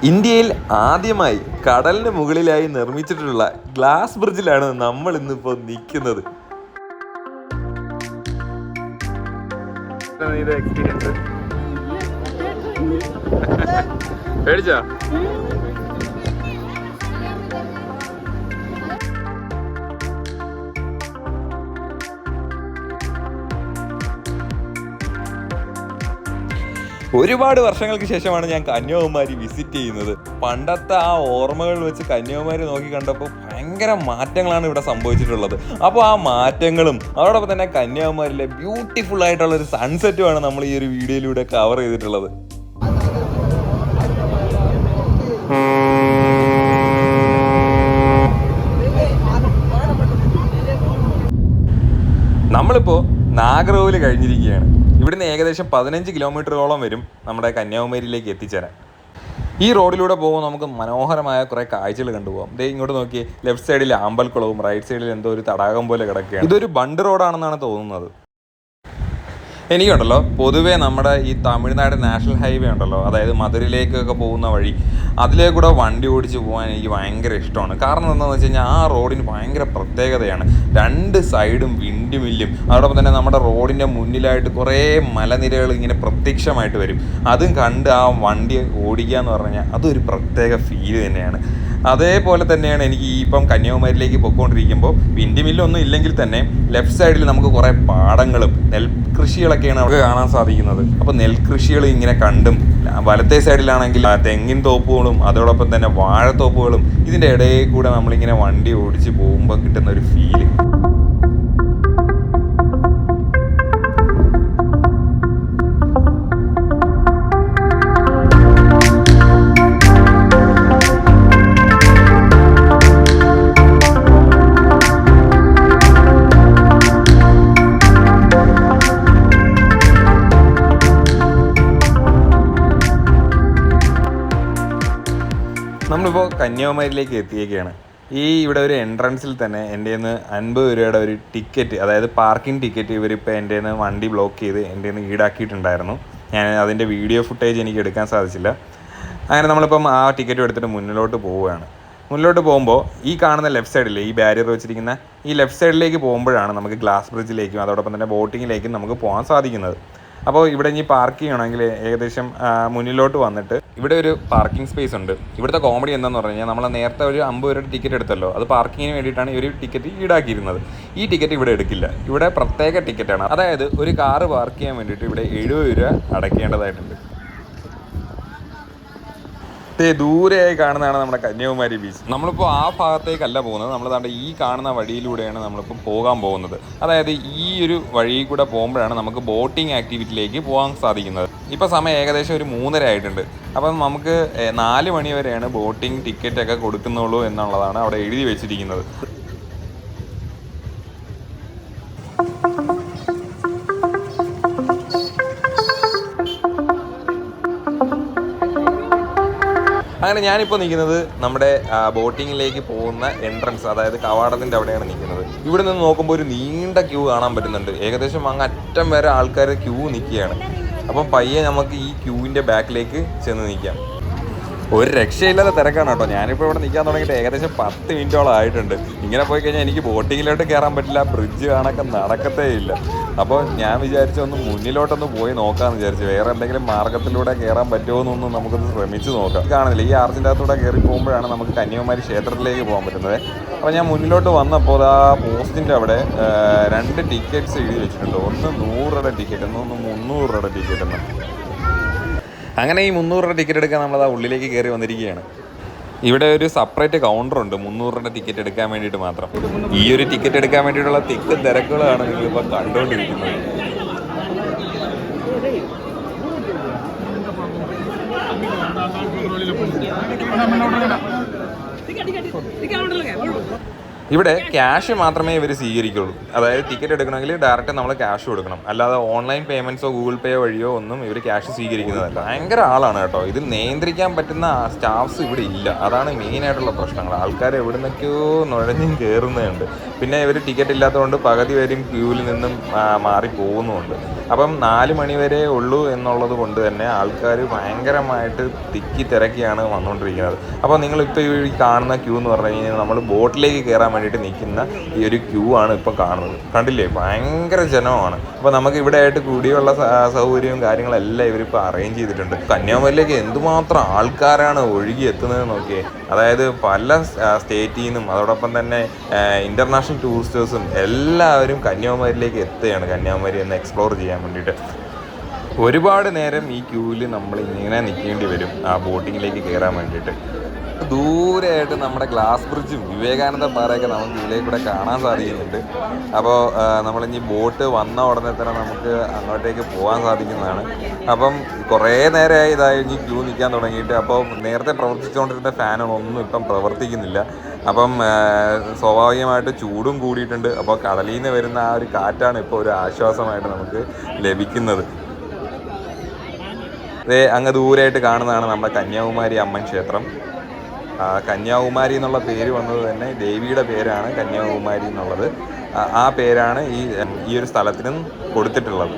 ഇന്ത്യയിൽ ആദ്യമായി കടലിന് മുകളിലായി നിർമ്മിച്ചിട്ടുള്ള ഗ്ലാസ് ബ്രിഡ്ജിലാണ് നമ്മൾ ഇന്നിപ്പോൾ നിൽക്കുന്നത്. എക്സ്പീരിയൻസ് പേടിച്ചോ? ഒരുപാട് വർഷങ്ങൾക്ക് ശേഷമാണ് ഞാൻ കന്യാകുമാരി വിസിറ്റ് ചെയ്യുന്നത്. പണ്ടത്തെ ആ ഓർമ്മകൾ വെച്ച് കന്യാകുമാരി നോക്കി കണ്ടപ്പോൾ ഭയങ്കര മാറ്റങ്ങളാണ് ഇവിടെ സംഭവിച്ചിട്ടുള്ളത്. അപ്പോൾ ആ മാറ്റങ്ങളും അതോടൊപ്പം തന്നെ കന്യാകുമാരിയിലെ ബ്യൂട്ടിഫുൾ ആയിട്ടുള്ളൊരു സൺസെറ്റുമാണ് നമ്മൾ ഈ ഒരു വീഡിയോയിലൂടെ കവർ ചെയ്തിട്ടുള്ളത്. നമ്മളിപ്പോൾ നാഗർകോവിൽ കഴിഞ്ഞിരിക്കുകയാണ്. ഇവിടുന്ന് ഏകദേശം 15 കിലോമീറ്ററോളം വരും നമ്മുടെ കന്യാകുമാരിയിലേക്ക് എത്തിച്ചേരാൻ. ഈ റോഡിലൂടെ പോകുമ്പോൾ നമുക്ക് മനോഹരമായ കുറേ കാഴ്ചകൾ കണ്ടുപോകാം. ദേ ഇങ്ങോട്ട് നോക്കി, ലെഫ്റ്റ് സൈഡിൽ ആമ്പൽക്കുളവും റൈറ്റ് സൈഡിൽ എന്തോ ഒരു തടാകം പോലെ കിടക്കുകയാണ്. ഇതൊരു ബണ്ട് റോഡാണെന്നാണ് തോന്നുന്നത്. എനിക്കുണ്ടല്ലോ പൊതുവേ നമ്മുടെ ഈ തമിഴ്നാട് നാഷണൽ ഹൈവേ ഉണ്ടല്ലോ, അതായത് മധുരയിലേക്കൊക്കെ പോകുന്ന വഴി, അതിലേക്കൂടെ വണ്ടി ഓടിച്ച് പോകാൻ എനിക്ക് ഭയങ്കര ഇഷ്ടമാണ്. കാരണം എന്താണെന്ന് വെച്ച് കഴിഞ്ഞാൽ ആ റോഡിന് ഭയങ്കര പ്രത്യേകതയാണ്. രണ്ട് സൈഡും വിൻഡ്മില്ലും, അതോടൊപ്പം തന്നെ നമ്മുടെ റോഡിൻ്റെ മുന്നിലായിട്ട് കുറേ മലനിരകൾ ഇങ്ങനെ പ്രത്യക്ഷമായിട്ട് വരും. അതും കണ്ട് ആ വണ്ടി ഓടിക്കുക എന്ന് പറഞ്ഞു കഴിഞ്ഞാൽ അതൊരു പ്രത്യേക ഫീല് തന്നെയാണ്. അതേപോലെ തന്നെയാണ് എനിക്ക് ഈ ഇപ്പം കന്യാകുമാരിയിലേക്ക് പൊയ്ക്കൊണ്ടിരിക്കുമ്പോൾ വിൻഡ് മില്ലൊന്നും ഇല്ലെങ്കിൽ തന്നെ ലെഫ്റ്റ് സൈഡിൽ നമുക്ക് കുറേ പാടങ്ങളും നെൽകൃഷികളൊക്കെയാണ് അവിടെ കാണാൻ സാധിക്കുന്നത്. അപ്പോൾ നെൽകൃഷികൾ ഇങ്ങനെ കണ്ടും, വലത്തെ സൈഡിലാണെങ്കിൽ തെങ്ങിൻ തോപ്പുകളും അതോടൊപ്പം തന്നെ വാഴത്തോപ്പുകളും, ഇതിൻ്റെ ഇടയിൽ കൂടെ നമ്മളിങ്ങനെ വണ്ടി ഓടിച്ച് പോകുമ്പോൾ കിട്ടുന്ന ഒരു ഫീല്. നമ്മളിപ്പോൾ കന്യാകുമാരിയിലേക്ക് എത്തിയേക്കാണ്. ഇവിടെ ഒരു എൻട്രൻസിൽ തന്നെ എൻ്റെ നിന്ന് 50 രൂപയുടെ ഒരു ടിക്കറ്റ്, അതായത് പാർക്കിംഗ് ടിക്കറ്റ്, ഇവരിപ്പോൾ എൻ്റെ നിന്ന് വണ്ടി ബ്ലോക്ക് ചെയ്ത് എൻ്റെ നിന്ന് ഈടാക്കിയിട്ടുണ്ടായിരുന്നു. ഞാൻ അതിൻ്റെ വീഡിയോ ഫുട്ടേജ് എനിക്ക് എടുക്കാൻ സാധിച്ചില്ല. അങ്ങനെ നമ്മളിപ്പം ആ ടിക്കറ്റ് എടുത്തിട്ട് മുന്നിലോട്ട് പോവുകയാണ്. മുന്നിലോട്ട് പോകുമ്പോൾ ഈ കാണുന്ന ലെഫ്റ്റ് സൈഡിൽ ഈ ബാരിയർ വെച്ചിരിക്കുന്ന ഈ ലെഫ്റ്റ് സൈഡിലേക്ക് പോകുമ്പോഴാണ് നമുക്ക് ഗ്ലാസ് ബ്രിഡ്ജിലേക്കും അതോടൊപ്പം തന്നെ ബോട്ടിങ്ങിലേക്കും നമുക്ക് പോകാൻ സാധിക്കുന്നത്. അപ്പോൾ ഇവിടെ ഇനി പാർക്ക് ചെയ്യണമെങ്കിൽ ഏകദേശം മുന്നിലോട്ട് വന്നിട്ട് ഇവിടെ ഒരു പാർക്കിംഗ് സ്പേസ് ഉണ്ട്. ഇവിടുത്തെ കോമഡി എന്താണെന്ന് പറഞ്ഞു കഴിഞ്ഞാൽ, നമ്മൾ നേരത്തെ ഒരു 50 രൂപയുടെ ടിക്കറ്റ് എടുത്തല്ലോ, അത് പാർക്കിങ്ങിന് വേണ്ടിയിട്ടാണ് ഈ ഒരു ടിക്കറ്റ് ഈടാക്കിയിരുന്നത്. ഈ ടിക്കറ്റ് ഇവിടെ എടുക്കില്ല. ഇവിടെ പ്രത്യേക ടിക്കറ്റാണ്. അതായത് ഒരു കാറ് പാർക്ക് ചെയ്യാൻ വേണ്ടിയിട്ട് ഇവിടെ 70 രൂപ അടയ്ക്കേണ്ടതായിട്ടുണ്ട്. ദൂരെയായി കാണുന്നതാണ് നമ്മുടെ കന്യാകുമാരി ബീച്ച്. നമ്മളിപ്പോൾ ആ ഭാഗത്തേക്കല്ല പോകുന്നത്, നമ്മൾ ഈ കാണുന്ന വഴിയിലൂടെയാണ് നമ്മളിപ്പോൾ പോകാൻ പോകുന്നത്. അതായത് ഈ ഒരു വഴിയിൽ കൂടെ പോകുമ്പോഴാണ് നമുക്ക് ബോട്ടിംഗ് ആക്ടിവിറ്റിയിലേക്ക് പോകാൻ സാധിക്കുന്നത്. ഇപ്പോൾ സമയം ഏകദേശം ഒരു 3:30 ആയിട്ടുണ്ട്. അപ്പം നമുക്ക് 4 മണി വരെയാണ് ബോട്ടിംഗ് ടിക്കറ്റൊക്കെ കൊടുക്കുന്നുള്ളൂ എന്നുള്ളതാണ് അവിടെ എഴുതി വെച്ചിരിക്കുന്നത്. അങ്ങനെ ഞാനിപ്പോൾ നിൽക്കുന്നത് നമ്മുടെ ബോട്ടിങ്ങിലേക്ക് പോകുന്ന എൻട്രൻസ്, അതായത് കവാടത്തിൻ്റെ അവിടെയാണ് നിൽക്കുന്നത്. ഇവിടെ നിന്ന് നോക്കുമ്പോൾ ഒരു നീണ്ട ക്യൂ കാണാൻ പറ്റുന്നുണ്ട്. ഏകദേശം അങ്ങ് അറ്റം വരെ ആൾക്കാർ ക്യൂ നിൽക്കുകയാണ്. അപ്പം പയ്യെ നമുക്ക് ഈ ക്യൂവിൻ്റെ ബാക്കിലേക്ക് ചെന്ന് നിൽക്കാം. ഒരു രക്ഷയില്ലാതെ തിരക്കാണ് കേട്ടോ. ഞാനിപ്പോൾ ഇവിടെ നിൽക്കാൻ തുടങ്ങിയിട്ട് ഏകദേശം 10 മിനിറ്റോളം ആയിട്ടുണ്ട്. ഇങ്ങനെ പോയി കഴിഞ്ഞാൽ എനിക്ക് ബോട്ടിങ്ങിലോട്ട് കയറാൻ പറ്റില്ല, ബ്രിഡ്ജ് കാണാൻ നടക്കത്തേ ഇല്ല. അപ്പോൾ ഞാൻ വിചാരിച്ചു ഒന്ന് മുന്നിലോട്ടൊന്ന് പോയി നോക്കാമെന്ന് വിചാരിച്ചു. വേറെ എന്തെങ്കിലും മാർഗത്തിലൂടെ കയറാൻ പറ്റുമോ എന്നൊന്നും നമുക്കൊന്ന് ശ്രമിച്ച് നോക്കാം. കാണുന്നില്ല, ഈ ആർച്ചിൻ്റെ അകത്തൂടെ കയറി പോകുമ്പോഴാണ് നമുക്ക് കന്യാകുമാരി ക്ഷേത്രത്തിലേക്ക് പോകാൻ പറ്റുന്നത്. അപ്പോൾ ഞാൻ മുന്നിലോട്ട് വന്നപ്പോൾ ആ പോസ്റ്റിൻ്റെ അവിടെ 2 ടിക്കറ്റ്സ് എഴുതി വെച്ചിട്ടുണ്ട്. ഒന്ന് 100 രൂപയുടെ ടിക്കറ്റ്, ഒന്ന് 300 രൂപയുടെ ടിക്കറ്റ് എന്ന്. അങ്ങനെ ഈ 300 രൂപ ടിക്കറ്റ് എടുക്കാൻ നമ്മളത് ആ ഉള്ളിലേക്ക് കയറി വന്നിരിക്കുകയാണ്. ഇവിടെ ഒരു സെപ്പറേറ്റ് കൗണ്ടറുണ്ട് 300 രൂപയുടെ ടിക്കറ്റ് എടുക്കാൻ വേണ്ടിയിട്ട് മാത്രം. ഈ ഒരു ടിക്കറ്റ് എടുക്കാൻ വേണ്ടിയിട്ടുള്ള തിക്കും തിരക്കുകളാണ് നിങ്ങളിപ്പോൾ കണ്ടുകൊണ്ടിരിക്കുന്നത്. ഇവിടെ ക്യാഷ് മാത്രമേ ഇവർ സ്വീകരിക്കുള്ളൂ. അതായത് ടിക്കറ്റ് എടുക്കണമെങ്കിൽ ഡയറക്റ്റ് നമ്മൾ ക്യാഷ് കൊടുക്കണം. അല്ലാതെ ഓൺലൈൻ പേയ്മെൻറ്റ്സോ ഗൂഗിൾ പേ വഴിയോ ഒന്നും ഇവർ ക്യാഷ് സ്വീകരിക്കുന്നതല്ല. ഭയങ്കര ആളാണ് കേട്ടോ. ഇത് നിയന്ത്രിക്കാൻ പറ്റുന്ന സ്റ്റാഫ്സ് ഇവിടെ ഇല്ല. അതാണ് മെയിനായിട്ടുള്ള പ്രശ്നങ്ങൾ. ആൾക്കാർ എവിടെ നിന്നൊക്കെയോ നുഴഞ്ഞും കയറുന്നുണ്ട്. പിന്നെ ഇവർ ടിക്കറ്റ് ഇല്ലാത്തതുകൊണ്ട് പകുതി വരും ക്യൂവിൽ നിന്നും മാറി പോകുന്നുമുണ്ട്. അപ്പം 4 മണി വരെ ഉള്ളൂ എന്നുള്ളത് കൊണ്ട് തന്നെ ആൾക്കാർ ഭയങ്കരമായിട്ട് തിക്കി തിരക്കിയാണ് വന്നുകൊണ്ടിരിക്കുന്നത്. അപ്പോൾ നിങ്ങളിപ്പോൾ ഈ കാണുന്ന ക്യൂ എന്ന് പറഞ്ഞു കഴിഞ്ഞാൽ നമ്മൾ ബോട്ടിലേക്ക് കയറാൻ വേണ്ടിയിട്ട് നിൽക്കുന്ന ഈ ഒരു ക്യൂ ആണ് ഇപ്പോൾ കാണുന്നത്. കണ്ടില്ലേ, ഭയങ്കര ജനമാണ്. അപ്പോൾ നമുക്ക് ഇവിടെ ആയിട്ട് കുടിവെള്ള സൗകര്യവും കാര്യങ്ങളെല്ലാം ഇവരിപ്പോൾ അറേഞ്ച് ചെയ്തിട്ടുണ്ട്. കന്യാകുമാരിയിലേക്ക് എന്തുമാത്രം ആൾക്കാരാണ് ഒഴുകി എത്തുന്നത് നോക്കിയേ. അതായത് പല സ്റ്റേറ്റിൽ നിന്നും അതോടൊപ്പം തന്നെ ഇൻ്റർനാഷണൽ ടൂറിസ്റ്റേഴ്സും എല്ലാവരും കന്യാകുമാരിയിലേക്ക് എത്തുകയാണ്, കന്യാകുമാരി എന്ന് എക്സ്പ്ലോർ ചെയ്യാൻ വേണ്ടിയിട്ട്. ഒരുപാട് നേരം ഈ ക്യൂവിൽ നമ്മൾ ഇങ്ങനെ നിൽക്കേണ്ടി വരും ആ ബോട്ടിങ്ങിലേക്ക് കയറാൻ വേണ്ടിയിട്ട്. ദൂരെയായിട്ട് നമ്മുടെ ഗ്ലാസ് ബ്രിഡ്ജും വിവേകാനന്ദ പാറയൊക്കെ നമുക്ക് ഇതിലേക്ക് കൂടെ കാണാൻ സാധിക്കുന്നുണ്ട്. അപ്പോൾ നമ്മളിനി ബോട്ട് വന്ന ഉടനെ തന്നെ നമുക്ക് അങ്ങോട്ടേക്ക് പോകാൻ സാധിക്കുന്നതാണ്. അപ്പം കുറേ നേരമായി ഇതായി ക്യൂ നിൽക്കാൻ തുടങ്ങിയിട്ട്. അപ്പോൾ നേരത്തെ പ്രവർത്തിച്ചുകൊണ്ടിരുന്ന ഫാനുകളൊന്നും ഇപ്പം പ്രവർത്തിക്കുന്നില്ല. അപ്പം സ്വാഭാവികമായിട്ട് ചൂടും കൂടിയിട്ടുണ്ട്. അപ്പോൾ കടലിൽ നിന്ന് വരുന്ന ആ ഒരു കാറ്റാണ് ഇപ്പോൾ ഒരു ആശ്വാസമായിട്ട് നമുക്ക് ലഭിക്കുന്നത്. അങ്ങ് ദൂരെയായിട്ട് കാണുന്നതാണ് നമ്മുടെ കന്യാകുമാരി അമ്മൻ ക്ഷേത്രം. കന്യാകുമാരി എന്നുള്ള പേര് വന്നത് തന്നെ ദേവിയുടെ പേരാണ് കന്യാകുമാരി എന്നുള്ളത്. ആ പേരാണ് ഈ ഒരു സ്ഥലത്തിനും കൊടുത്തിട്ടുള്ളത്.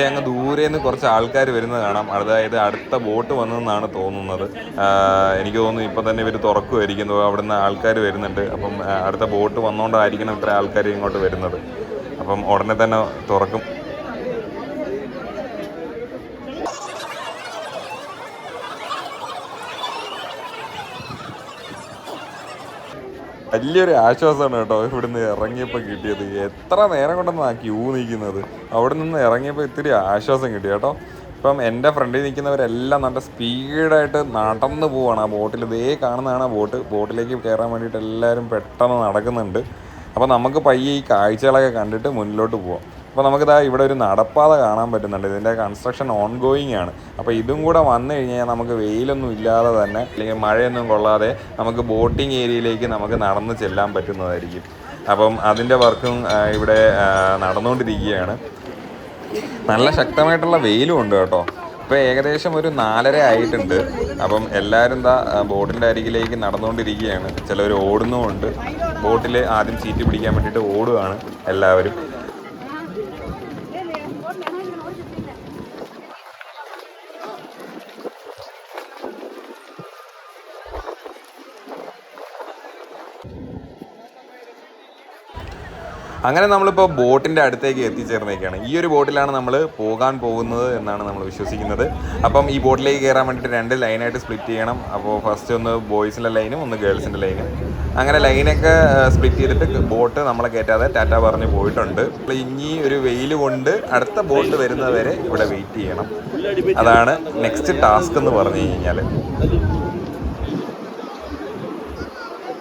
അങ്ങ് ദൂരെ നിന്ന് കുറച്ച് ആൾക്കാർ വരുന്നത് കാണാം. അതായത് അടുത്ത ബോട്ട് വന്നതെന്നാണ് തോന്നുന്നത്. എനിക്ക് തോന്നുന്നു ഇപ്പം തന്നെ ഇവർ തുറക്കുമായിരിക്കുന്നു. അവിടെ നിന്ന് ആൾക്കാർ വരുന്നുണ്ട്. അപ്പം അടുത്ത ബോട്ട് വന്നുകൊണ്ടായിരിക്കണം ഇത്ര ആൾക്കാർ ഇങ്ങോട്ട് വരുന്നത്. അപ്പം ഉടനെ തന്നെ തുറക്കും. വലിയൊരു ആശ്വാസമാണ് കേട്ടോ ഇവിടുന്ന് ഇറങ്ങിയപ്പോൾ കിട്ടിയത്. എത്ര നേരം കൊണ്ടെന്ന് ആ ക്യൂ നിൽക്കുന്നത്. അവിടെ നിന്ന് ഇറങ്ങിയപ്പോൾ ഇത്തിരി ആശ്വാസം കിട്ടി കേട്ടോ. ഇപ്പം എൻ്റെ ഫ്രണ്ടിൽ നിൽക്കുന്നവരെല്ലാം നല്ല സ്പീഡായിട്ട് നടന്നു പോവാണ് ആ ബോട്ടിൽ. ഇതേ കാണുന്നതാണ് ആ ബോട്ടിലേക്ക് കയറാൻ വേണ്ടിയിട്ട് എല്ലാവരും പെട്ടെന്ന് നടക്കുന്നുണ്ട്. അപ്പോൾ നമുക്ക് പയ്യെ ഈ കാഴ്ചകളൊക്കെ കണ്ടിട്ട് മുന്നിലോട്ട് പോവാം. അപ്പോൾ നമുക്കിതാ ഇവിടെ ഒരു നടപ്പാത കാണാൻ പറ്റുന്നുണ്ട്. ഇതിൻ്റെ കൺസ്ട്രക്ഷൻ ഓൺ ഗോയിങ് ആണ്. അപ്പോൾ ഇതും കൂടെ വന്നു കഴിഞ്ഞാൽ നമുക്ക് വെയിലൊന്നും ഇല്ലാതെ തന്നെ, അല്ലെങ്കിൽ മഴയൊന്നും കൊള്ളാതെ നമുക്ക് ബോട്ടിംഗ് ഏരിയയിലേക്ക് നമുക്ക് നടന്ന് ചെല്ലാൻ പറ്റുന്നതായിരിക്കും. അപ്പം അതിൻ്റെ വർക്കും ഇവിടെ നടന്നുകൊണ്ടിരിക്കുകയാണ്. നല്ല ശക്തമായിട്ടുള്ള വെയിലും ഉണ്ട് കേട്ടോ. ഇപ്പോൾ ഏകദേശം ഒരു 4:30 ആയിട്ടുണ്ട്. അപ്പം എല്ലാവരും ബോട്ടിൻ്റെ അരികിലേക്ക് നടന്നുകൊണ്ടിരിക്കുകയാണ്. ചിലവർ ഓടുന്നുമുണ്ട്. ബോട്ടിൽ ആദ്യം സീറ്റ് പിടിക്കാൻ വേണ്ടിയിട്ട് ഓടുകയാണ് എല്ലാവരും. അങ്ങനെ നമ്മളിപ്പോൾ ബോട്ടിൻ്റെ അടുത്തേക്ക് എത്തിച്ചേർന്നേക്കാണ്. ഈ ഒരു ബോട്ടിലാണ് നമ്മൾ പോകാൻ പോകുന്നത് എന്നാണ് നമ്മൾ വിശ്വസിക്കുന്നത്. അപ്പം ഈ ബോട്ടിലേക്ക് കയറാൻ വേണ്ടിയിട്ട് 2 ലൈനായിട്ട് സ്പ്ലിറ്റ് ചെയ്യണം. അപ്പോൾ ഫസ്റ്റ് ഒന്ന് ബോയ്സിൻ്റെ ലൈനും ഒന്ന് ഗേൾസിൻ്റെ ലൈനും. അങ്ങനെ ലൈനൊക്കെ സ്പ്ലിറ്റ് ചെയ്തിട്ട് ബോട്ട് നമ്മളെ കയറ്റാതെ ടാറ്റ പറഞ്ഞ് പോയിട്ടുണ്ട്. ഇനി ഒരു വെയിൽ കൊണ്ട് അടുത്ത ബോട്ട് വരുന്നവരെ ഇവിടെ വെയിറ്റ് ചെയ്യണം. അതാണ് നെക്സ്റ്റ് ടാസ്ക് എന്ന് പറഞ്ഞു കഴിഞ്ഞാൽ.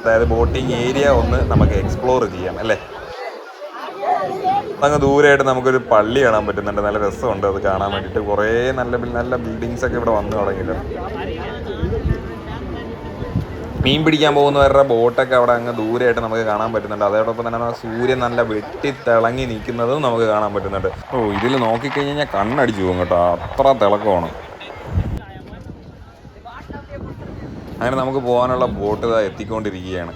അതായത് ബോട്ടിങ് ഏരിയ ഒന്ന് നമുക്ക് എക്സ്പ്ലോർ ചെയ്യാം അല്ലേ. അങ്ങ് ദൂരെയായിട്ട് നമുക്കൊരു പള്ളി കാണാൻ പറ്റുന്നുണ്ട്. നല്ല രസമുണ്ട് അത് കാണാൻ വേണ്ടിയിട്ട്. കുറേ നല്ല ബിൽഡിങ്സ് ഒക്കെ ഇവിടെ വന്നു തുടങ്ങിയിട്ടുണ്ട്. മീൻ പിടിക്കാൻ പോകുന്നവരുടെ ബോട്ടൊക്കെ അവിടെ അങ്ങ് ദൂരെയായിട്ട് നമുക്ക് കാണാൻ പറ്റുന്നുണ്ട്. അതോടൊപ്പം തന്നെ സൂര്യൻ നല്ല വെട്ടിത്തിളങ്ങി നിൽക്കുന്നതും നമുക്ക് കാണാൻ പറ്റുന്നുണ്ട്. ഇതിൽ നോക്കിക്കഴിഞ്ഞാൽ കണ്ണടിച്ചു പോകും കേട്ടോ, അത്ര തിളക്കമാണ്. അങ്ങനെ നമുക്ക് പോകാനുള്ള ബോട്ട് എത്തിക്കൊണ്ടിരിക്കുകയാണ്.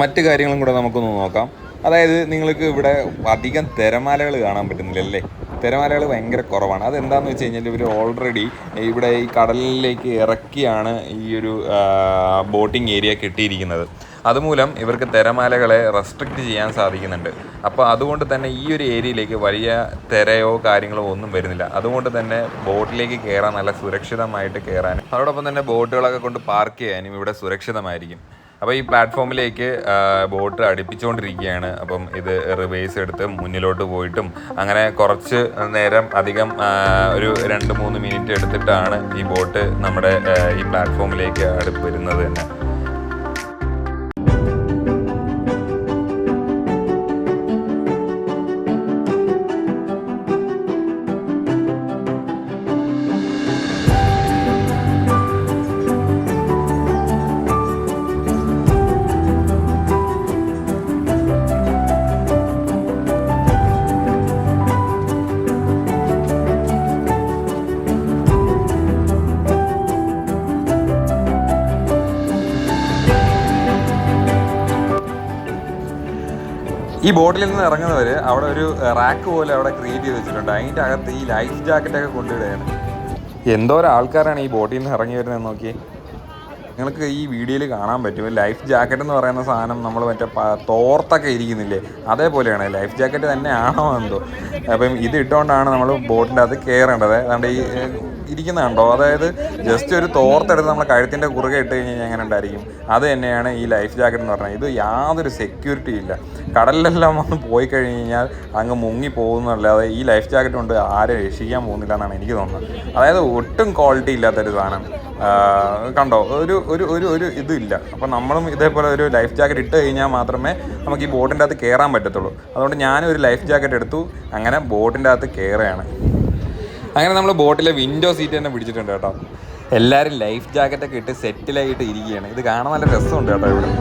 മറ്റു കാര്യങ്ങളും കൂടെ നമുക്കൊന്ന് നോക്കാം. അതായത് നിങ്ങൾക്ക് ഇവിടെ അധികം തിരമാലകൾ കാണാൻ പറ്റുന്നില്ല അല്ലേ. തിരമാലകൾ ഭയങ്കര കുറവാണ്. അതെന്താണെന്ന് വെച്ച് കഴിഞ്ഞാൽ ഇവർ ഓൾറെഡി ഇവിടെ ഈ കടലിലേക്ക് ഇറക്കിയാണ് ഈ ഒരു ബോട്ടിംഗ് ഏരിയ കെട്ടിയിരിക്കുന്നത്. അതുമൂലം ഇവർക്ക് തിരമാലകളെ റെസ്ട്രിക്റ്റ് ചെയ്യാൻ സാധിക്കുന്നുണ്ട്. അപ്പോൾ അതുകൊണ്ട് തന്നെ ഈ ഒരു ഏരിയയിലേക്ക് വലിയ തിരയോ കാര്യങ്ങളോ ഒന്നും വരുന്നില്ല. അതുകൊണ്ട് തന്നെ ബോട്ടിലേക്ക് കയറാൻ നല്ല സുരക്ഷിതമായിട്ട് കയറാനും അതോടൊപ്പം തന്നെ ബോട്ടുകളൊക്കെ കൊണ്ട് പാർക്ക് ചെയ്യാനും ഇവിടെ സുരക്ഷിതമായിരിക്കും. അപ്പോൾ ഈ പ്ലാറ്റ്ഫോമിലേക്ക് ബോട്ട് അടുപ്പിച്ചുകൊണ്ടിരിക്കുകയാണ്. അപ്പം ഇത് റിവേഴ്സ് എടുത്ത് മുന്നിലോട്ട് പോയിട്ടും അങ്ങനെ കുറച്ച് നേരം അധികം ഒരു 2-3 മിനിറ്റ് എടുത്തിട്ടാണ് ഈ ബോട്ട് നമ്മുടെ ഈ പ്ലാറ്റ്ഫോമിലേക്ക് അടുപ്പ് വരുന്നത് തന്നെ. ഈ ബോട്ടിൽ നിന്ന് ഇറങ്ങുന്നവർ അവിടെ ഒരു റാക്ക് പോലെ അവിടെ ക്രിയേറ്റ് ചെയ്ത് വെച്ചിട്ടുണ്ട്. അതിൻ്റെ അകത്ത് ഈ ലൈഫ് ജാക്കറ്റൊക്കെ കൊണ്ടുവിടുകയാണ്. എന്തോരം ആൾക്കാരാണ് ഈ ബോട്ടിൽ നിന്ന് ഇറങ്ങി വരുന്നത് നോക്കി. നിങ്ങൾക്ക് ഈ വീഡിയോയിൽ കാണാൻ പറ്റും. ലൈഫ് ജാക്കറ്റ് എന്ന് പറയുന്ന സാധനം നമ്മൾ മറ്റേ തോർത്തൊക്കെ ഇരിക്കുന്നില്ലേ, അതേപോലെയാണ്. ലൈഫ് ജാക്കറ്റ് തന്നെയാണോ എന്തോ. അപ്പം ഇത് ഇട്ടുകൊണ്ടാണ് നമ്മൾ ബോട്ടിൻ്റെ അകത്ത് കയറേണ്ടത്. അതുകൊണ്ട് ഈ ഇരിക്കുന്ന കണ്ടോ, അതായത് ജസ്റ്റ് ഒരു തോർത്തെടുത്ത് നമ്മൾ കഴുത്തിൻ്റെ കുറുകെ ഇട്ട് കഴിഞ്ഞാൽ എങ്ങനെ ഉണ്ടായിരിക്കും, അത് തന്നെയാണ് ഈ ലൈഫ് ജാക്കറ്റ് എന്ന് പറഞ്ഞാൽ. ഇത് യാതൊരു സെക്യൂരിറ്റി ഇല്ല. കടലിലെല്ലാം വന്ന് പോയി കഴിഞ്ഞ് കഴിഞ്ഞാൽ അങ്ങ് മുങ്ങി പോകുന്നതല്ലാതെ ഈ ലൈഫ് ജാക്കറ്റ് കൊണ്ട് ആരും രക്ഷിക്കാൻ പോകുന്നില്ല എന്നാണ് എനിക്ക് തോന്നുന്നത്. അതായത് ഒട്ടും ക്വാളിറ്റി ഇല്ലാത്തൊരു സാധനം കണ്ടോ, ഒരു ഒരു ഒരു ഒരു ഇതില്ല. അപ്പം നമ്മളും ഇതേപോലെ ഒരു ലൈഫ് ജാക്കറ്റ് ഇട്ട് കഴിഞ്ഞാൽ മാത്രമേ നമുക്ക് ഈ ബോട്ടിൻ്റെ അകത്ത് കയറാൻ പറ്റത്തുള്ളൂ. അതുകൊണ്ട് ഞാനും ഒരു ലൈഫ് ജാക്കറ്റ് എടുത്തു, അങ്ങനെ ബോട്ടിൻ്റെ അകത്ത് കയറുകയാണ്. അങ്ങനെ നമ്മൾ ബോട്ടിലെ വിൻഡോ സീറ്റ് തന്നെ പിടിച്ചിട്ടുണ്ട് കേട്ടോ. എല്ലാവരും ലൈഫ് ജാക്കറ്റൊക്കെ ഇട്ട് സെറ്റിലായിട്ട് ഇരിക്കുകയാണ്. ഇത് കാണാൻ നല്ല രസമുണ്ട് കേട്ടോ. ഇവിടെ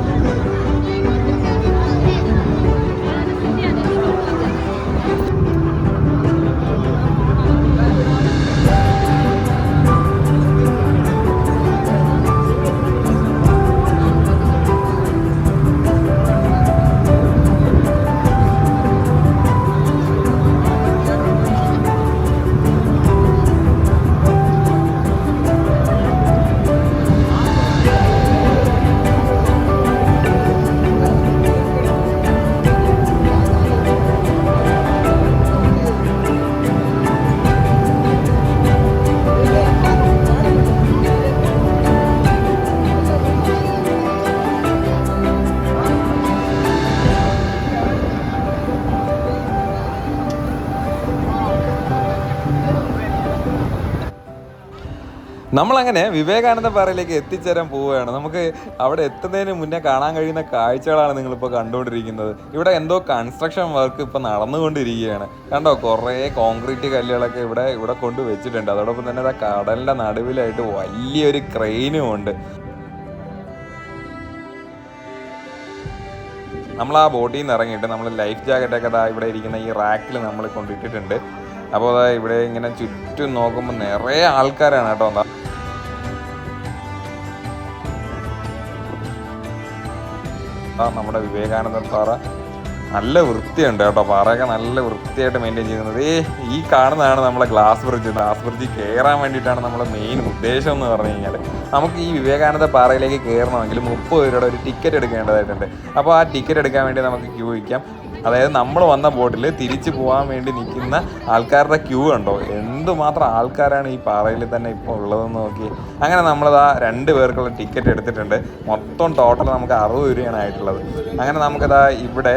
നമ്മളങ്ങനെ വിവേകാനന്ദ പാറയിലേക്ക് എത്തിച്ചേരാൻ പോവുകയാണ്. നമുക്ക് അവിടെ എത്തുന്നതിന് മുന്നേ കാണാൻ കഴിയുന്ന കാഴ്ചകളാണ് നിങ്ങളിപ്പോൾ കണ്ടുകൊണ്ടിരിക്കുന്നത്. ഇവിടെ എന്തോ കൺസ്ട്രക്ഷൻ വർക്ക് ഇപ്പോൾ നടന്നുകൊണ്ടിരിക്കുകയാണ്. കണ്ടോ, കുറേ കോൺക്രീറ്റ് കല്ലുകളൊക്കെ ഇവിടെ കൊണ്ട് വെച്ചിട്ടുണ്ട്. അതോടൊപ്പം തന്നെ കടലിൻ്റെ നടുവിലായിട്ട് വലിയൊരു ക്രെയിനും ഉണ്ട്. നമ്മൾ ആ ബോട്ടിൽ നിന്ന് ഇറങ്ങിയിട്ട് നമ്മൾ ലൈഫ് ജാക്കറ്റൊക്കെ ഇവിടെ ഇരിക്കുന്ന ഈ റാക്കിൽ നമ്മൾ കൊണ്ടിട്ടിട്ടുണ്ട്. അപ്പോൾ ഇവിടെ ഇങ്ങനെ ചുറ്റും നോക്കുമ്പോൾ നിറയെ ആൾക്കാരാണ് കേട്ടോ. നമ്മുടെ വിവേകാനന്ദ പാറ നല്ല വൃത്തിയുണ്ട് കേട്ടോ. പാറയൊക്കെ നല്ല വൃത്തിയായിട്ട് മെയിൻറ്റെയിൻ ചെയ്യുന്നത്. ഈ കാണുന്നതാണ് നമ്മളെ ഗ്ലാസ് ബ്രിഡ്ജ്. ഗ്ലാസ് ബ്രിഡ്ജിൽ കയറാൻ വേണ്ടിയിട്ടാണ് നമ്മുടെ മെയിൻ ഉദ്ദേശം എന്ന് പറഞ്ഞു കഴിഞ്ഞാൽ. നമുക്ക് ഈ വിവേകാനന്ദ പാറയിലേക്ക് കയറണമെങ്കിൽ 30 രൂപയുടെ ഒരു ടിക്കറ്റ് എടുക്കേണ്ടതായിട്ടുണ്ട്. അപ്പോൾ ആ ടിക്കറ്റ് എടുക്കാൻ വേണ്ടി നമുക്ക് ക്യൂ വയ്ക്കാം. അതായത് നമ്മൾ വന്ന ബോട്ടിൽ തിരിച്ചു പോകാൻ വേണ്ടി നിൽക്കുന്ന ആൾക്കാരുടെ ക്യൂ ഉണ്ടോ, എന്തുമാത്രം ആൾക്കാരാണ് ഈ പാറയിൽ തന്നെ ഇപ്പോൾ ഉള്ളതെന്ന് നോക്കി. അങ്ങനെ നമ്മളിതാ 2 പേർക്കുള്ള ടിക്കറ്റ് എടുത്തിട്ടുണ്ട്. മൊത്തം ടോട്ടൽ നമുക്ക് 60 രൂപയാണ് ആയിട്ടുള്ളത്. അങ്ങനെ നമുക്കിതാ ഇവിടെ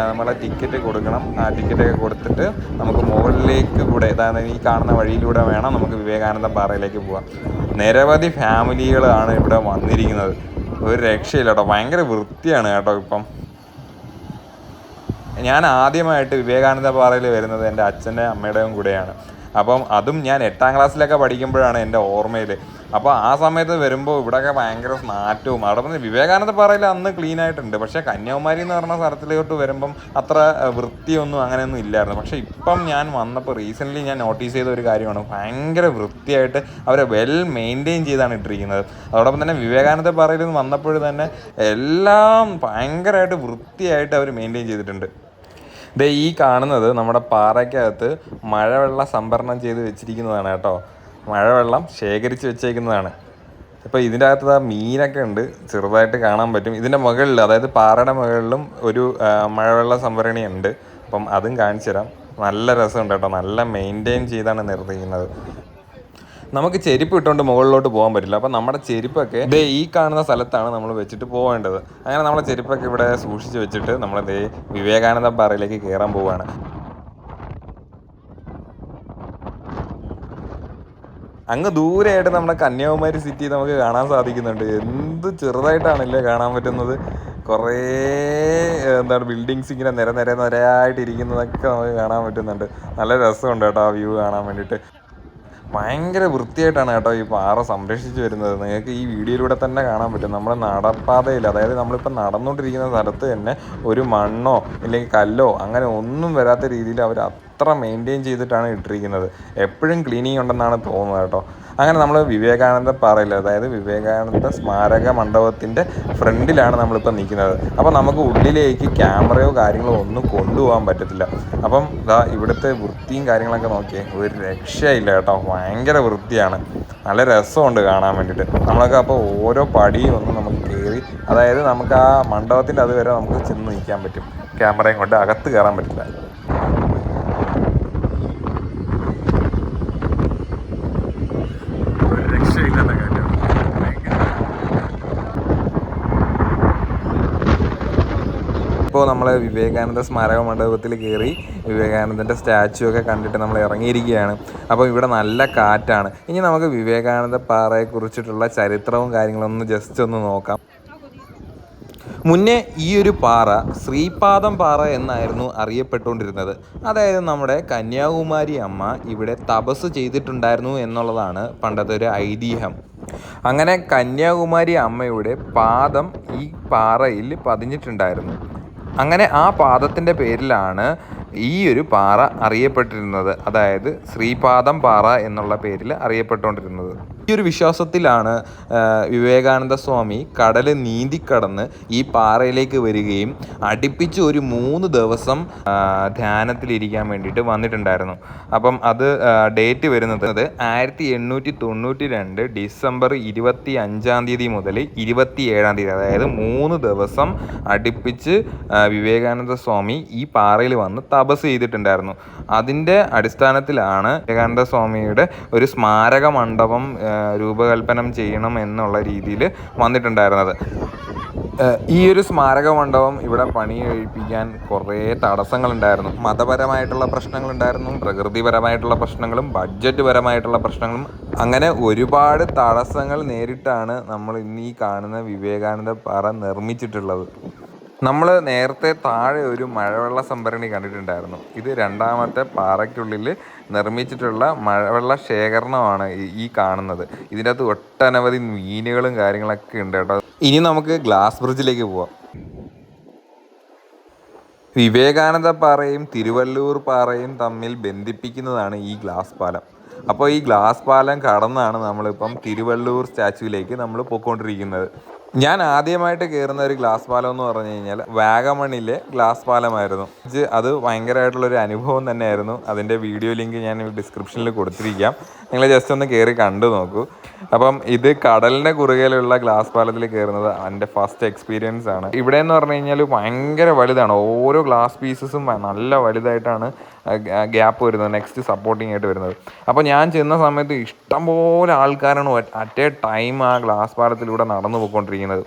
നമ്മളെ ടിക്കറ്റ് കൊടുക്കണം. ആ ടിക്കറ്റൊക്കെ കൊടുത്തിട്ട് നമുക്ക് മുകളിലേക്ക് കൂടെ അതായത് ഈ കാണുന്ന വഴിയിലൂടെ വേണം നമുക്ക് വിവേകാനന്ദ പാറയിലേക്ക് പോകാം. നിരവധി ഫാമിലികളാണ് ഇവിടെ വന്നിരിക്കുന്നത്. ഒരു രക്ഷയില്ല കേട്ടോ. ഭയങ്കര വൃത്തിയാണ് കേട്ടോ. ഇപ്പം ഞാൻ ആദ്യമായിട്ട് വിവേകാനന്ദ പാറയിൽ വരുന്നത് എൻ്റെ അച്ഛൻ്റെ അമ്മയുടെയും കൂടെയാണ്. അപ്പം അതും ഞാൻ 8ാം ക്ലാസ്സിലൊക്കെ പഠിക്കുമ്പോഴാണ് എൻ്റെ ഓർമ്മയിൽ. അപ്പോൾ ആ സമയത്ത് വരുമ്പോൾ ഇവിടെയൊക്കെ ഭയങ്കര നാറ്റവും. അവിടെ നിന്ന് വിവേകാനന്ദ പാറയിൽ അന്ന് ക്ലീൻ ആയിട്ടുണ്ട്. പക്ഷേ കന്യാകുമാരി എന്ന് പറഞ്ഞ സ്ഥലത്തിലോട്ട് വരുമ്പം അത്ര വൃത്തിയൊന്നും അങ്ങനെയൊന്നും ഇല്ലായിരുന്നു. പക്ഷേ ഇപ്പം ഞാൻ വന്നപ്പോൾ റീസെൻ്റ്ലി ഞാൻ നോട്ടീസ് ചെയ്ത ഒരു കാര്യമാണ്, ഭയങ്കര വൃത്തിയായിട്ട് അവരെ വെൽ മെയിൻറ്റെയിൻ ചെയ്താണ് ഇട്ടിരിക്കുന്നത്. അതോടൊപ്പം തന്നെ വിവേകാനന്ദ പാറയിൽ നിന്ന് വന്നപ്പോൾ തന്നെ എല്ലാം ഭയങ്കരമായിട്ട് വൃത്തിയായിട്ട് അവർ മെയിൻറ്റെയിൻ ചെയ്തിട്ടുണ്ട്. ഈ കാണുന്നത് നമ്മുടെ പാറയ്ക്കകത്ത് മഴവെള്ളം സംഭരണം ചെയ്ത് വെച്ചിരിക്കുന്നതാണ് കേട്ടോ. മഴവെള്ളം ശേഖരിച്ച് വെച്ചേക്കുന്നതാണ്. ഇപ്പോൾ ഇതിൻ്റെ അകത്ത് മീനൊക്കെ ഉണ്ട്, ചെറുതായിട്ട് കാണാൻ പറ്റും. ഇതിൻ്റെ മുകളിൽ, അതായത് പാറയുടെ മുകളിലും ഒരു മഴവെള്ള സംഭരണി ഉണ്ട്. അപ്പം അതും കാണിച്ചു തരാം. നല്ല രസമുണ്ട് കേട്ടോ. നല്ല മെയിൻറ്റെയിൻ ചെയ്താണ് നിർത്തിക്കുന്നത്. നമുക്ക് ചെരുപ്പ് ഇട്ടുകൊണ്ട് മുകളിലോട്ട് പോകാൻ പറ്റില്ല. അപ്പം നമ്മുടെ ചെരുപ്പൊക്കെ ഈ കാണുന്ന സ്ഥലത്താണ് നമ്മൾ വെച്ചിട്ട് പോകേണ്ടത്. അങ്ങനെ നമ്മളെ ചെരുപ്പൊക്കെ ഇവിടെ സൂക്ഷിച്ച് വെച്ചിട്ട് നമ്മൾ വിവേകാനന്ദ പാറയിലേക്ക് കയറാൻ പോവുകയാണ്. അങ്ങ് ദൂരെയായിട്ട് നമ്മുടെ കന്യാകുമാരി സിറ്റി നമുക്ക് കാണാൻ സാധിക്കുന്നുണ്ട്. എന്ത് ചെറുതായിട്ടാണല്ലേ കാണാൻ പറ്റുന്നത്. കുറേ ബിൽഡിങ്സ് ഇങ്ങനെ നിരയായിട്ട് ഇരിക്കുന്നതൊക്കെ നമുക്ക് കാണാൻ പറ്റുന്നുണ്ട്. നല്ല രസമുണ്ട് കേട്ടോ ആ വ്യൂ കാണാൻ വേണ്ടിയിട്ട്. ഭയങ്കര വൃത്തിയായിട്ടാണ് കേട്ടോ ഈ പാറ സംരക്ഷിച്ച് വരുന്നത്. നിങ്ങൾക്ക് ഈ വീഡിയോയിലൂടെ തന്നെ കാണാൻ പറ്റും. നമ്മുടെ നടപ്പാതയിൽ, അതായത് നമ്മളിപ്പോൾ നടന്നുകൊണ്ടിരിക്കുന്ന സ്ഥലത്ത് തന്നെ ഒരു മണ്ണോ ഇല്ലെങ്കിൽ കല്ലോ അങ്ങനെ ഒന്നും വരാത്ത രീതിയിൽ അവർ അത്ര മെയിൻറ്റെയിൻ ചെയ്തിട്ടാണ് ഇട്ടിരിക്കുന്നത്. എപ്പോഴും ക്ലീനിങ് ഉണ്ടെന്നാണ് തോന്നുന്നത് കേട്ടോ. അങ്ങനെ നമ്മൾ വിവേകാനന്ദ പാറയിൽ, അതായത് വിവേകാനന്ദ സ്മാരക മണ്ഡപത്തിൻ്റെ ഫ്രണ്ടിലാണ് നമ്മളിപ്പോൾ നിൽക്കുന്നത്. അപ്പോൾ നമുക്ക് ഉള്ളിലേക്ക് ക്യാമറയോ കാര്യങ്ങളോ ഒന്നും കൊണ്ടുപോകാൻ പറ്റത്തില്ല. അപ്പം ഇവിടുത്തെ വൃത്തിയും കാര്യങ്ങളൊക്കെ നോക്കിയേ, ഒരു രക്ഷയില്ല കേട്ടോ. ഭയങ്കര വൃത്തിയാണ്, നല്ല രസമുണ്ട് കാണാൻ വേണ്ടിയിട്ട്. നമ്മളൊക്കെ അപ്പോൾ ഓരോ പടിയും ഒന്ന് നമുക്ക് കയറി, അതായത് നമുക്ക് ആ മണ്ഡപത്തിൻ്റെ അതുവരെ നമുക്ക് ചെന്ന് നിൽക്കാൻ പറ്റും. ക്യാമറയും കൊണ്ട് അകത്ത് കയറാൻ പറ്റില്ല. ഇപ്പോൾ നമ്മൾ വിവേകാനന്ദ സ്മാരക മണ്ഡപത്തിൽ കയറി വിവേകാനന്ദൻ്റെ സ്റ്റാച്ചു ഒക്കെ കണ്ടിട്ട് നമ്മൾ ഇറങ്ങിയിരിക്കുകയാണ്. അപ്പോൾ ഇവിടെ നല്ല കാറ്റാണ്. ഇനി നമുക്ക് വിവേകാനന്ദ പാറയെക്കുറിച്ചിട്ടുള്ള ചരിത്രവും കാര്യങ്ങളൊന്നും ജസ്റ്റ് ഒന്ന് നോക്കാം. മുന്നേ ഈ ഒരു പാറ ശ്രീപാദം പാറ എന്നായിരുന്നു അറിയപ്പെട്ടുകൊണ്ടിരുന്നത്. അതായത് നമ്മുടെ കന്യാകുമാരി അമ്മ ഇവിടെ തപസ് ചെയ്തിട്ടുണ്ടായിരുന്നു എന്നുള്ളതാണ് പണ്ടത്തെ ഒരു ഐതിഹ്യം. അങ്ങനെ കന്യാകുമാരി അമ്മയുടെ പാദം ഈ പാറയിൽ പതിഞ്ഞിട്ടുണ്ടായിരുന്നു. അങ്ങനെ ആ പാദത്തിൻ്റെ പേരിലാണ് ഈ ഒരു പാറ അറിയപ്പെട്ടിരുന്നത്, അതായത് ശ്രീപാദം പാറ എന്നുള്ള പേരിൽ അറിയപ്പെട്ടുകൊണ്ടിരുന്നത്. ഈ ഒരു വിശ്വാസത്തിലാണ് വിവേകാനന്ദ സ്വാമി കടൽ നീന്തിക്കടന്ന് ഈ പാറയിലേക്ക് വരികയും അടുപ്പിച്ച് ഒരു 3 ദിവസം ധ്യാനത്തിലിരിക്കാൻ വേണ്ടിയിട്ട് വന്നിട്ടുണ്ടായിരുന്നു. അപ്പം അത് ഡേറ്റ് വരുന്നത് 1892 ഡിസംബർ 25 മുതൽ 27, അതായത് 3 ദിവസം അടുപ്പിച്ച് വിവേകാനന്ദ സ്വാമി ഈ പാറയിൽ വന്ന് തപസ് ചെയ്തിട്ടുണ്ടായിരുന്നു. അതിൻ്റെ അടിസ്ഥാനത്തിലാണ് വിവേകാനന്ദ സ്വാമിയുടെ ഒരു സ്മാരക മണ്ഡപം രൂപകൽപ്പന ചെയ്യണം എന്നുള്ള രീതിയിൽ വന്നിട്ടുണ്ടായിരുന്നത്. ഈ ഒരു സ്മാരക മണ്ഡപം ഇവിടെ പണി കഴിപ്പിക്കാൻ കുറേ തടസ്സങ്ങളുണ്ടായിരുന്നു. മതപരമായിട്ടുള്ള പ്രശ്നങ്ങളുണ്ടായിരുന്നു, പ്രകൃതിപരമായിട്ടുള്ള പ്രശ്നങ്ങളും ബഡ്ജറ്റ് പരമായിട്ടുള്ള പ്രശ്നങ്ങളും, അങ്ങനെ ഒരുപാട് തടസ്സങ്ങൾ നേരിട്ടാണ് നമ്മൾ ഇന്ന് ഈ കാണുന്ന വിവേകാനന്ദ പാറ നിർമ്മിച്ചിട്ടുള്ളത്. നമ്മൾ നേരത്തെ താഴെ ഒരു മഴവെള്ള സംഭരണി കണ്ടിട്ടുണ്ടായിരുന്നു. ഇത് രണ്ടാമത്തെ പാറയ്ക്കുള്ളിൽ നിർമ്മിച്ചിട്ടുള്ള മഴവെള്ള ശേഖരണമാണ് ഈ കാണുന്നത്. ഇതിൻ്റെ അകത്ത് ഒട്ടനവധി മീനുകളും കാര്യങ്ങളൊക്കെ ഉണ്ട് കേട്ടോ. ഇനി നമുക്ക് ഗ്ലാസ് ബ്രിഡ്ജിലേക്ക് പോവാം. വിവേകാനന്ദ പാറയും തിരുവള്ളൂർ പാറയും തമ്മിൽ ബന്ധിപ്പിക്കുന്നതാണ് ഈ ഗ്ലാസ് പാലം. അപ്പോൾ ഈ ഗ്ലാസ് പാലം കടന്നാണ് നമ്മളിപ്പം തിരുവള്ളൂർ സ്റ്റാച്യുവിലേക്ക് നമ്മൾ പോയിക്കൊണ്ടിരിക്കുന്നത്. ഞാൻ ആദ്യമായിട്ട് കയറുന്ന ഒരു ഗ്ലാസ് പാലം എന്ന് പറഞ്ഞു കഴിഞ്ഞാൽ വാഗമണിലെ ഗ്ലാസ് പാലമായിരുന്നു. അത് ഭയങ്കരമായിട്ടുള്ളൊരു അനുഭവം തന്നെയായിരുന്നു. അതിൻ്റെ വീഡിയോ ലിങ്ക് ഞാൻ ഡിസ്ക്രിപ്ഷനിൽ കൊടുത്തിരിക്കാം, നിങ്ങൾ ജസ്റ്റ് ഒന്ന് കയറി കണ്ടു നോക്കൂ. അപ്പം ഇത് കടലിൻ്റെ കുറുകയിലുള്ള ഗ്ലാസ് പാലത്തിൽ കയറുന്നത് എൻ്റെ ഫസ്റ്റ് എക്സ്പീരിയൻസ് ആണ്. ഇവിടെ എന്ന് പറഞ്ഞു കഴിഞ്ഞാൽ ഭയങ്കര വലുതാണ്. ഓരോ ഗ്ലാസ് പീസസും നല്ല വലുതായിട്ടാണ് ഗ്യാപ്പ് വരുന്നത്, നെക്സ്റ്റ് സപ്പോർട്ടിങ് ആയിട്ട് വരുന്നത്. അപ്പോൾ ഞാൻ ചെന്ന സമയത്ത് ഇഷ്ടംപോലെ ആൾക്കാരാണ് അറ്റ് എ ടൈം ആ ഗ്ലാസ് പാലത്തിലൂടെ നടന്നു പോയിക്കൊണ്ടിരിക്കുന്നത്.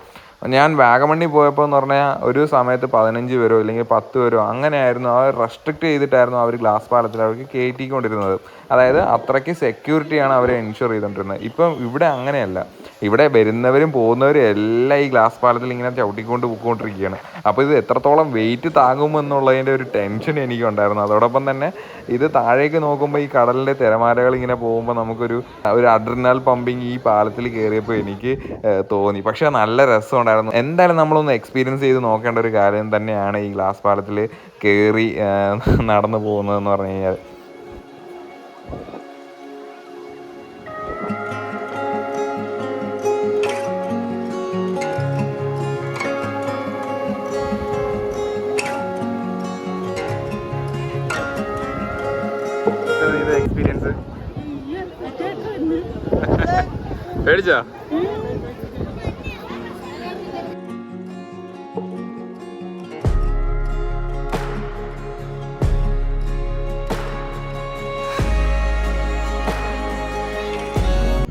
ഞാൻ വാഗമണ്ണി പോയപ്പോൾ എന്ന് പറഞ്ഞാൽ ഒരു സമയത്ത് 15 പേരോ അല്ലെങ്കിൽ 10 പേരോ അങ്ങനെയായിരുന്നു. അവർ റെസ്ട്രിക്റ്റ് ചെയ്തിട്ടായിരുന്നു അവർ ഗ്ലാസ് പാലത്തിൽ അവർക്ക് കയറ്റിക്കൊണ്ടിരുന്നത്. അതായത് അത്രയ്ക്ക് സെക്യൂരിറ്റിയാണ് അവരെ എൻഷുർ ചെയ്തുകൊണ്ടിരുന്നത്. ഇപ്പം ഇവിടെ അങ്ങനെയല്ല. ഇവിടെ വരുന്നവരും പോകുന്നവരും എല്ലാം ഈ ഗ്ലാസ് പാലത്തിൽ ഇങ്ങനെ ചവിട്ടിക്കൊണ്ട് പോയിക്കൊണ്ടിരിക്കുകയാണ്. അപ്പോൾ ഇത് എത്രത്തോളം വെയിറ്റ് താങ്ങുമെന്നുള്ളതിൻ്റെ ഒരു ടെൻഷൻ എനിക്കുണ്ടായിരുന്നു. അതോടൊപ്പം തന്നെ ഇത് താഴേക്ക് നോക്കുമ്പോൾ ഈ കടലിൻ്റെ തിരമാലകൾ ഇങ്ങനെ പോകുമ്പോൾ നമുക്കൊരു അഡ്രിനൽ പമ്പിങ് ഈ പാലത്തിൽ കയറിയപ്പോൾ എനിക്ക് തോന്നി. പക്ഷേ നല്ല രസമുണ്ടായിരുന്നു. എന്തായാലും നമ്മളൊന്ന് എക്സ്പീരിയൻസ് ചെയ്ത് നോക്കേണ്ട ഒരു കാര്യം തന്നെയാണ് ഈ ഗ്ലാസ് പാലത്തിൽ കയറി നടന്നു പോകുന്നതെന്ന് പറഞ്ഞു കഴിഞ്ഞാൽ. എക്സ്പീരിയൻസ് പേടിച്ചോ?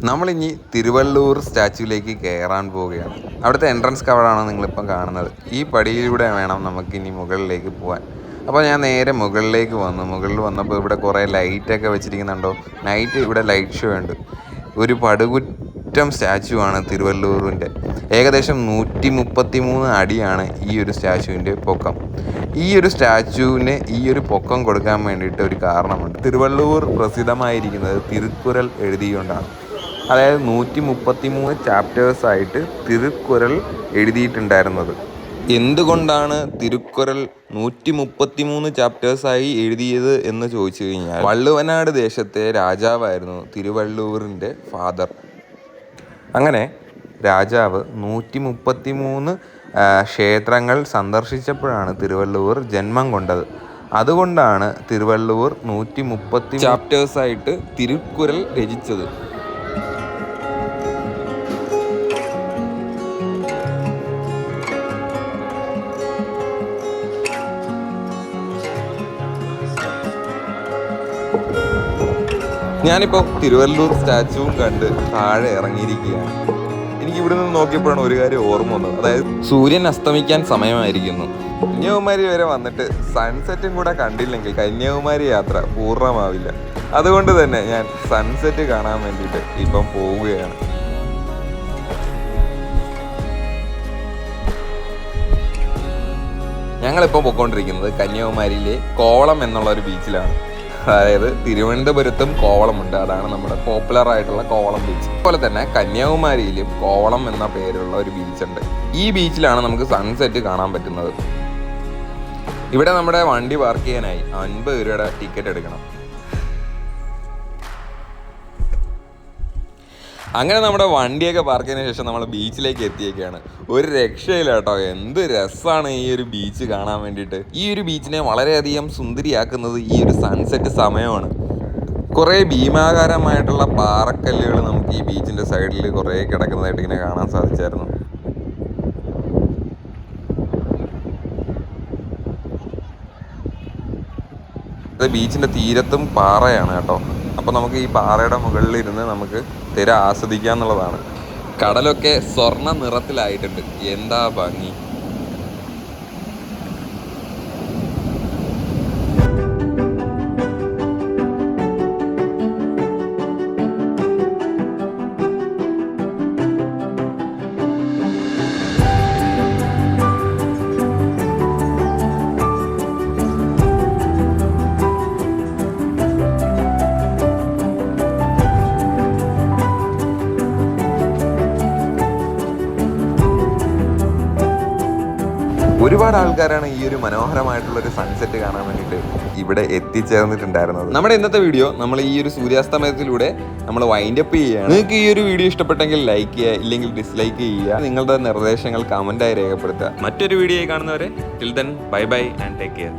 നമ്മളിനി തിരുവള്ളൂർ സ്റ്റാച്യുവിലേക്ക് കയറാൻ പോവുകയാണ്. അവിടുത്തെ എൻട്രൻസ് കവറാണ് നിങ്ങളിപ്പം കാണുന്നത്. ഈ പടിയിലൂടെ വേണം നമുക്കിനി മുകളിലേക്ക് പോകാൻ. അപ്പോൾ ഞാൻ നേരെ മുകളിലേക്ക് വന്നു. മുകളിൽ വന്നപ്പോൾ ഇവിടെ കുറേ ലൈറ്റൊക്കെ വെച്ചിരിക്കുന്നുണ്ടോ. നൈറ്റ് ഇവിടെ ലൈറ്റ് ഷോ ഉണ്ട്. ഒരു പടുകുറ്റം സ്റ്റാച്ചു ആണ് തിരുവള്ളൂരിൻ്റെ. ഏകദേശം 133 അടിയാണ് ഈ ഒരു സ്റ്റാച്ചുവിൻ്റെ പൊക്കം. ഈ ഒരു സ്റ്റാച്ചുവിന് ഈ ഒരു പൊക്കം കൊടുക്കാൻ വേണ്ടിയിട്ട് ഒരു കാരണമുണ്ട്. തിരുവള്ളൂർ പ്രസിദ്ധമായിരിക്കുന്നത് തിരുക്കുറൽ എഴുതിക്കൊണ്ടാണ്. അതായത് 133 ചാപ്റ്റേഴ്സായിട്ട് തിരുക്കുറൽ എഴുതിയിട്ടുണ്ടായിരുന്നത്. എന്തുകൊണ്ടാണ് തിരുക്കുറൽ 133 ചാപ്റ്റേഴ്സായി എഴുതിയത് എന്ന് ചോദിച്ചു കഴിഞ്ഞാൽ, വള്ളുവനാട് ദേശത്തെ രാജാവായിരുന്നു തിരുവള്ളൂരിൻ്റെ ഫാദർ. അങ്ങനെ രാജാവ് 133 ക്ഷേത്രങ്ങൾ സന്ദർശിച്ചപ്പോഴാണ് തിരുവള്ളൂർ ജന്മം കൊണ്ടത്. അതുകൊണ്ടാണ് തിരുവള്ളൂർ 133 ചാപ്റ്റേഴ്സായിട്ട് തിരുക്കുറൽ രചിച്ചത്. ഞാനിപ്പോൾ തിരുവള്ളൂർ സ്റ്റാച്ചുവും കണ്ട് താഴെ ഇറങ്ങിയിരിക്കുകയാണ്. എനിക്ക് ഇവിടെ നിന്ന് നോക്കിയപ്പോഴാണ് ഒരു കാര്യം ഓർമ്മ വന്നത്. അതായത് സൂര്യൻ അസ്തമിക്കാൻ സമയമായിരിക്കുന്നു. കന്യാകുമാരി വരെ വന്നിട്ട് സൺസെറ്റും കൂടെ കണ്ടില്ലെങ്കിൽ കന്യാകുമാരി യാത്ര പൂർണ്ണമാവില്ല. അതുകൊണ്ട് തന്നെ ഞാൻ സൺസെറ്റ് കാണാൻ വേണ്ടിയിട്ട് ഇപ്പം പോവുകയാണ്. ഞങ്ങളിപ്പോൾ പോയിക്കൊണ്ടിരിക്കുന്നത് കന്യാകുമാരിയിലെ കോവളം എന്നുള്ള ഒരു ബീച്ചിലാണ്. അതായത് തിരുവനന്തപുരത്തും കോവളമുണ്ട്, അതാണ് നമ്മുടെ പോപ്പുലർ ആയിട്ടുള്ള കോവളം ബീച്ച്. അതുപോലെ തന്നെ കന്യാകുമാരിയിലും കോവളം എന്ന പേരുള്ള ഒരു ബീച്ചുണ്ട്. ഈ ബീച്ചിലാണ് നമുക്ക് സൺസെറ്റ് കാണാൻ പറ്റുന്നത്. ഇവിടെ നമ്മുടെ വണ്ടി പാർക്ക് ചെയ്യാനായി 50 രൂപയുടെ ടിക്കറ്റ് എടുക്കണം. അങ്ങനെ നമ്മുടെ വണ്ടിയൊക്കെ പാർക്ക് ചെയ്തതിനു ശേഷം നമ്മൾ ബീച്ചിലേക്ക് എത്തിയേക്കാണ്. ഒരു രക്ഷയില്ല കേട്ടോ, എന്ത് രസമാണ് ഈ ഒരു ബീച്ച് കാണാൻ വേണ്ടിയിട്ട്. ഈ ഒരു ബീച്ചിനെ വളരെയധികം സുന്ദരിയാക്കുന്നത് ഈ ഒരു സൺസെറ്റ് സമയമാണ്. കുറേ ഭീമാകാരമായിട്ടുള്ള പാറക്കല്ലുകൾ നമുക്ക് ഈ ബീച്ചിൻ്റെ സൈഡിൽ കുറേ കിടക്കുന്നതായിട്ട് ഇങ്ങനെ കാണാൻ സാധിച്ചായിരുന്നു. അത് ബീച്ചിൻ്റെ തീരത്തും പാറയാണ് കേട്ടോ. അപ്പോൾ നമുക്ക് ഈ പാറയുടെ മുകളിലിരുന്ന് നമുക്ക് തിര ആസ്വദിക്കുക എന്നുള്ളതാണ്. കടലൊക്കെ സ്വർണ്ണ നിറത്തിലായിട്ടുണ്ട്, എന്താ ഭംഗി. ഒരുപാട് ആൾക്കാരാണ് ഈ ഒരു മനോഹരമായിട്ടുള്ളൊരു സൺസെറ്റ് കാണാൻ വേണ്ടിയിട്ട് ഇവിടെ എത്തിച്ചേർന്നിട്ടുണ്ടായിരുന്നത്. നമ്മുടെ ഇന്നത്തെ വീഡിയോ നമ്മൾ ഈ ഒരു സൂര്യാസ്തമയത്തിലൂടെ നമ്മൾ വൈൻഡ് അപ്പ് ചെയ്യുകയാണ്. നിങ്ങൾക്ക് ഈ ഒരു വീഡിയോ ഇഷ്ടപ്പെട്ടെങ്കിൽ ലൈക്ക് ചെയ്യുക, ഇല്ലെങ്കിൽ ഡിസ്ലൈക്ക് ചെയ്യുക. നിങ്ങളുടെ നിർദ്ദേശങ്ങൾ കമൻറ്റായി രേഖപ്പെടുത്തുക. മറ്റൊരു വീഡിയോ കാണുന്നവരെ till then bye bye and take care.